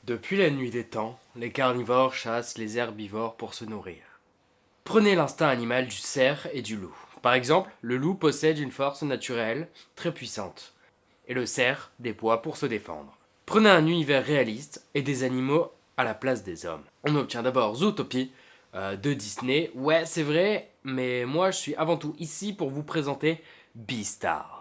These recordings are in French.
Depuis la nuit des temps, les carnivores chassent les herbivores pour se nourrir. Prenez l'instinct animal du cerf et du loup. Par exemple, le loup possède une force naturelle très puissante, et le cerf des poids pour se défendre. Prenez un univers réaliste et des animaux à la place des hommes. On obtient d'abord Zootopie de Disney. Ouais, c'est vrai, mais moi je suis avant tout ici pour vous présenter Beastars.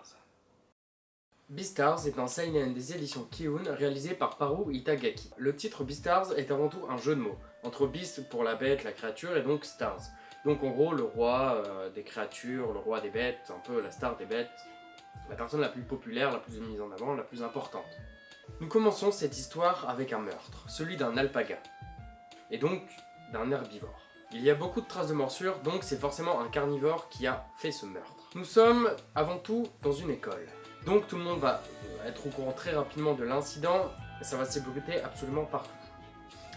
Beastars est un seinen des éditions Kiun réalisé par Paru Itagaki. Le titre Beastars est avant tout un jeu de mots, entre Beast pour la bête, la créature, et donc Stars. Donc en gros, le roi des créatures, le roi des bêtes, un peu la star des bêtes, la personne la plus populaire, la plus mise en avant, la plus importante. Nous commençons cette histoire avec un meurtre, celui d'un alpaga, et donc d'un herbivore. Il y a beaucoup de traces de morsures, donc c'est forcément un carnivore qui a fait ce meurtre. Nous sommes avant tout dans une école. Donc tout le monde va être au courant très rapidement de l'incident, et ça va s'ébruiter absolument partout.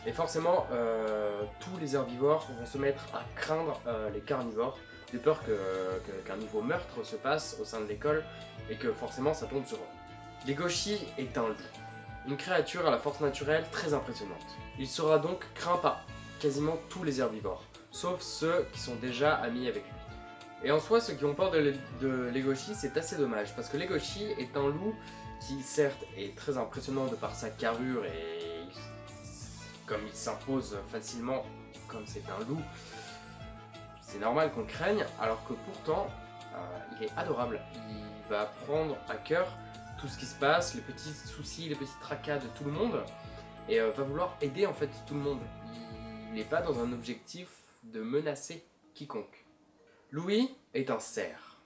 Et forcément, tous les herbivores vont se mettre à craindre les carnivores, de peur qu'un nouveau meurtre se passe au sein de l'école, et que forcément ça tombe sur eux. Legoshi est un loup, une créature à la force naturelle très impressionnante. Il sera donc craint par quasiment tous les herbivores, sauf ceux qui sont déjà amis avec lui. Et en soi, ceux qui ont peur de Legoshi, c'est assez dommage, parce que Legoshi est un loup qui, certes, est très impressionnant de par sa carrure et comme il s'impose facilement, comme c'est un loup, c'est normal qu'on le craigne, alors que pourtant, il est adorable. Il va prendre à cœur tout ce qui se passe, les petits soucis, les petits tracas de tout le monde, et va vouloir aider en fait tout le monde. Il n'est pas dans un objectif de menacer quiconque. Louis est un cerf,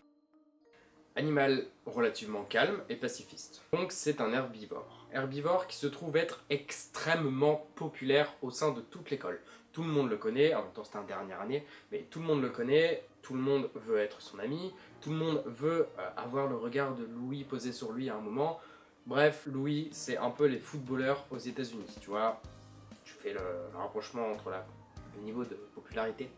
animal relativement calme et pacifiste. Donc c'est un herbivore. Herbivore qui se trouve être extrêmement populaire au sein de toute l'école. Tout le monde le connaît, en même temps c'est un dernière année, mais tout le monde le connaît, tout le monde veut être son ami, tout le monde veut avoir le regard de Louis posé sur lui à un moment. Bref, Louis c'est un peu les footballeurs aux États-Unis, tu vois. Tu fais le rapprochement entre le niveau de popularité.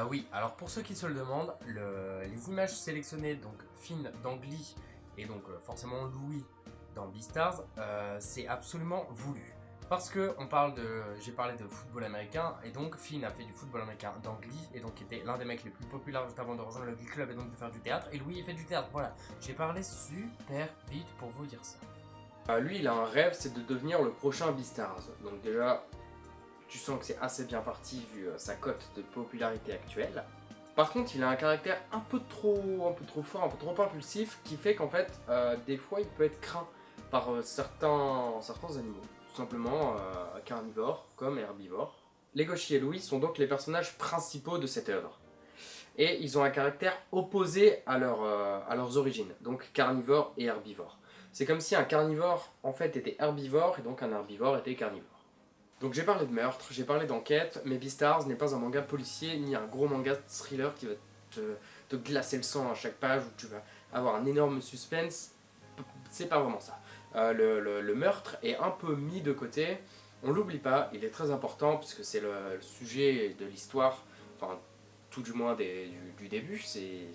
Oui, alors pour ceux qui se le demandent, les images sélectionnées, donc Finn dans Glee et donc forcément Louis dans Beastars, c'est absolument voulu. Parce que j'ai parlé de football américain et donc Finn a fait du football américain dans Glee et donc était l'un des mecs les plus populaires juste avant de rejoindre le Glee Club et donc de faire du théâtre. Et Louis il fait du théâtre, voilà. J'ai parlé super vite pour vous dire ça. Lui il a un rêve, c'est de devenir le prochain Beastars. Donc déjà, tu sens que c'est assez bien parti vu sa cote de popularité actuelle. Par contre, il a un caractère un peu trop fort, un peu trop impulsif, qui fait qu'en fait, des fois, il peut être craint par certains animaux. Tout simplement carnivores comme herbivores. Legoshi et Louis sont donc les personnages principaux de cette œuvre. Et ils ont un caractère opposé à leurs origines, donc carnivore et herbivore. C'est comme si un carnivore en fait était herbivore et donc un herbivore était carnivore. Donc j'ai parlé de meurtre, j'ai parlé d'enquête, mais Beastars n'est pas un manga policier ni un gros manga thriller qui va te glacer le sang à chaque page où tu vas avoir un énorme suspense. C'est pas vraiment ça. Le meurtre est un peu mis de côté, on l'oublie pas, il est très important puisque c'est le sujet de l'histoire, enfin tout du moins du début, c'est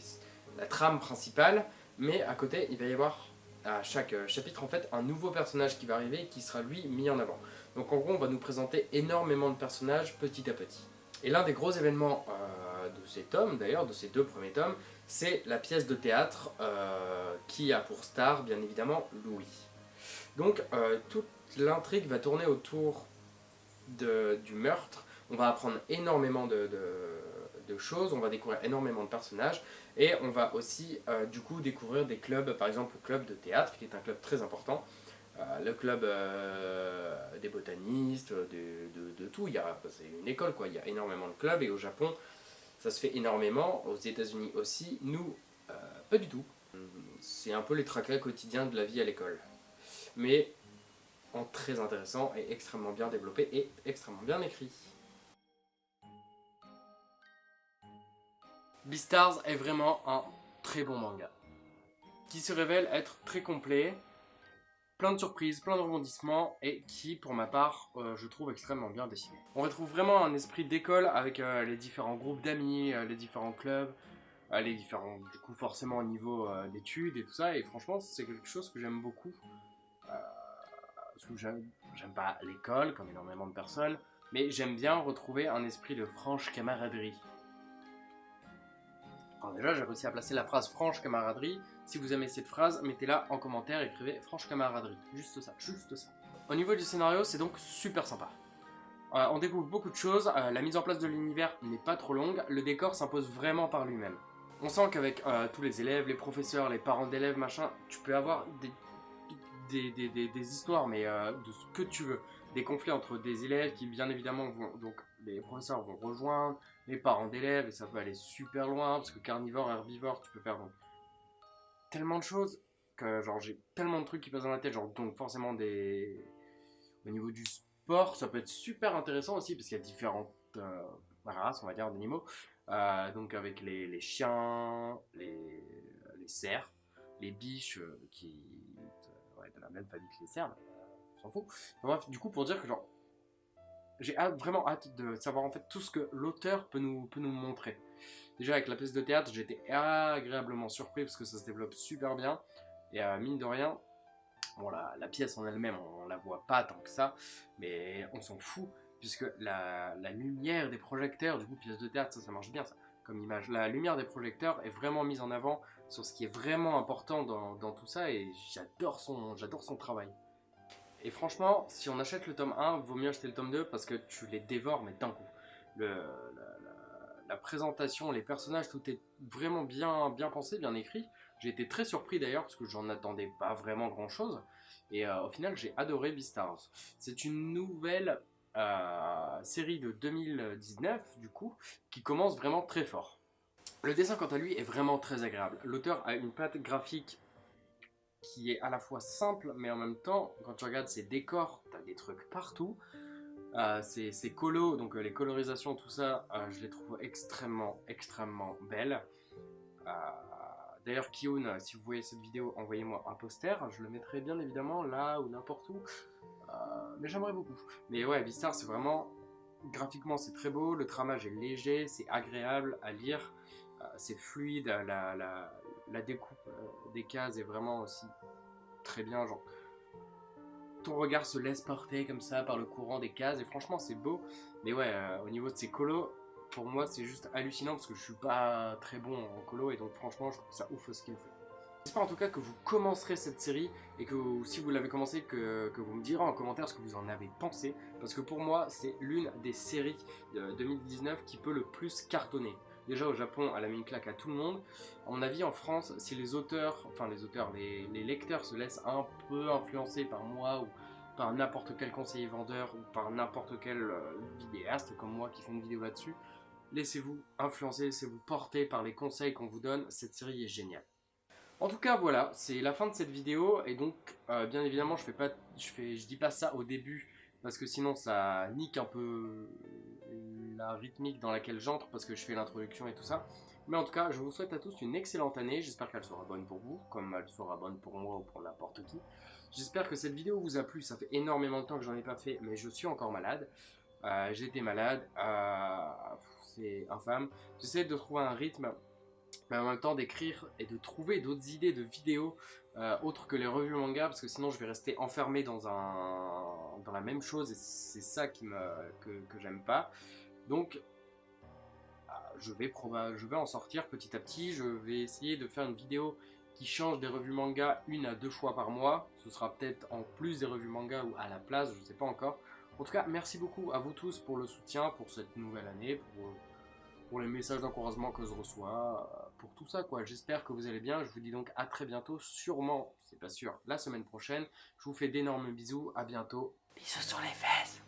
la trame principale, mais à côté il va y avoir à chaque chapitre en fait un nouveau personnage qui va arriver et qui sera lui mis en avant. Donc en gros on va nous présenter énormément de personnages petit à petit. Et l'un des gros événements de ces tomes, d'ailleurs de ces deux premiers tomes, c'est la pièce de théâtre qui a pour star bien évidemment Louis. Donc toute l'intrigue va tourner autour du meurtre, on va apprendre énormément de choses, on va découvrir énormément de personnages et on va aussi du coup découvrir des clubs, par exemple le club de théâtre qui est un club très important, le club des botanistes, de tout, c'est une école quoi, il y a énormément de clubs et au Japon ça se fait énormément, aux États-Unis aussi, nous pas du tout. C'est un peu les tracas quotidiens de la vie à l'école. Mais en très intéressant et extrêmement bien développé et extrêmement bien écrit. Beastars est vraiment un très bon manga, qui se révèle être très complet, plein de surprises, plein de rebondissements, et qui, pour ma part, je trouve extrêmement bien dessiné. On retrouve vraiment un esprit d'école avec les différents groupes d'amis, les différents clubs, les différents, du coup forcément niveau d'études et tout ça, et franchement c'est quelque chose que j'aime beaucoup, parce que j'aime pas l'école comme énormément de personnes, mais j'aime bien retrouver un esprit de franche camaraderie. Alors déjà j'ai réussi à placer la phrase franche camaraderie. Si vous aimez cette phrase, mettez-la en commentaire, écrivez franche camaraderie, juste ça, juste ça. Au niveau du scénario, c'est donc super sympa. On découvre beaucoup de choses, la mise en place de l'univers n'est pas trop longue, le décor s'impose vraiment par lui-même. On sent qu'avec tous les élèves, les professeurs, les parents d'élèves, machin, tu peux avoir des histoires, mais de ce que tu veux. Des conflits entre des élèves qui, bien évidemment, vont, donc les professeurs vont rejoindre les parents d'élèves, et ça peut aller super loin, parce que carnivore, herbivore, tu peux faire donc tellement de choses, que genre j'ai tellement de trucs qui passent dans la tête, genre donc forcément au niveau du sport, ça peut être super intéressant aussi, parce qu'il y a différentes races, on va dire, d'animaux. Donc avec les chiens, les cerfs, les biches ouais, de la même famille que les cerfs, on s'en fout. Bref, du coup, pour dire que genre, j'ai vraiment hâte de savoir en fait tout ce que l'auteur peut nous montrer. Déjà avec la pièce de théâtre, j'ai été agréablement surpris parce que ça se développe super bien. Et mine de rien, bon, la pièce en elle-même, on la voit pas tant que ça, mais on s'en fout, puisque la lumière des projecteurs, du coup, pièce de théâtre, ça marche bien, ça, comme image. La lumière des projecteurs est vraiment mise en avant sur ce qui est vraiment important dans tout ça, et j'adore son travail. Et franchement, si on achète le tome 1, vaut mieux acheter le tome 2, parce que tu les dévores, mais d'un coup. La présentation, les personnages, tout est vraiment bien pensé, bien écrit. J'ai été très surpris d'ailleurs parce que j'en attendais pas vraiment grand chose. Et au final, j'ai adoré Beastars. C'est une nouvelle série de 2019 du coup qui commence vraiment très fort. Le dessin quant à lui est vraiment très agréable. L'auteur a une patte graphique qui est à la fois simple mais en même temps, quand tu regardes ses décors, t'as des trucs partout. Ces colos, donc les colorisations, tout ça, je les trouve extrêmement belles. D'ailleurs, Kiyun, si vous voyez cette vidéo, envoyez-moi un poster. Je le mettrai bien évidemment là ou n'importe où. Mais j'aimerais beaucoup. Mais ouais, Beastars, c'est vraiment... Graphiquement, c'est très beau. Le tramage est léger, c'est agréable à lire. C'est fluide. La découpe des cases est vraiment aussi très bien. Genre, ton regard se laisse porter comme ça par le courant des cases. Et franchement, c'est beau. Mais ouais, au niveau de ces colos, pour moi, c'est juste hallucinant parce que je suis pas très bon en colo et donc franchement, je trouve ça ouf ce qu'il fait. J'espère en tout cas que vous commencerez cette série et que si vous l'avez commencé, que vous me direz en commentaire ce que vous en avez pensé. Parce que pour moi, c'est l'une des séries de 2019 qui peut le plus cartonner. Déjà au Japon, elle a mis une claque à tout le monde. À mon avis, en France, si les auteurs, enfin les lecteurs se laissent un peu influencer par moi ou par n'importe quel conseiller vendeur ou par n'importe quel vidéaste comme moi qui font une vidéo là-dessus, laissez-vous influencer, laissez-vous porter par les conseils qu'on vous donne. Cette série est géniale. En tout cas, voilà, c'est la fin de cette vidéo et donc, bien évidemment, je dis pas ça au début parce que sinon ça nique un peu la rythmique dans laquelle j'entre parce que je fais l'introduction et tout ça. Mais en tout cas, je vous souhaite à tous une excellente année. J'espère qu'elle sera bonne pour vous, comme elle sera bonne pour moi ou pour n'importe qui. J'espère que cette vidéo vous a plu. Ça fait énormément de temps que j'en ai pas fait, mais je suis encore malade. J'ai été malade, c'est infâme. J'essaie de trouver un rythme, mais en même temps d'écrire et de trouver d'autres idées de vidéos autres que les revues manga, parce que sinon je vais rester enfermé dans la même chose et c'est ça que j'aime pas. Donc je vais en sortir petit à petit. Je vais essayer de faire une vidéo qui change des revues manga 1 à 2 fois par mois. Ce sera peut-être en plus des revues manga ou à la place, je ne sais pas encore. En tout cas, merci beaucoup à vous tous pour le soutien, pour cette nouvelle année, pour les messages d'encouragement que je reçois, pour tout ça quoi. J'espère que vous allez bien. Je vous dis donc à très bientôt, sûrement, c'est pas sûr, la semaine prochaine. Je vous fais d'énormes bisous, à bientôt. Bisous sur les fesses.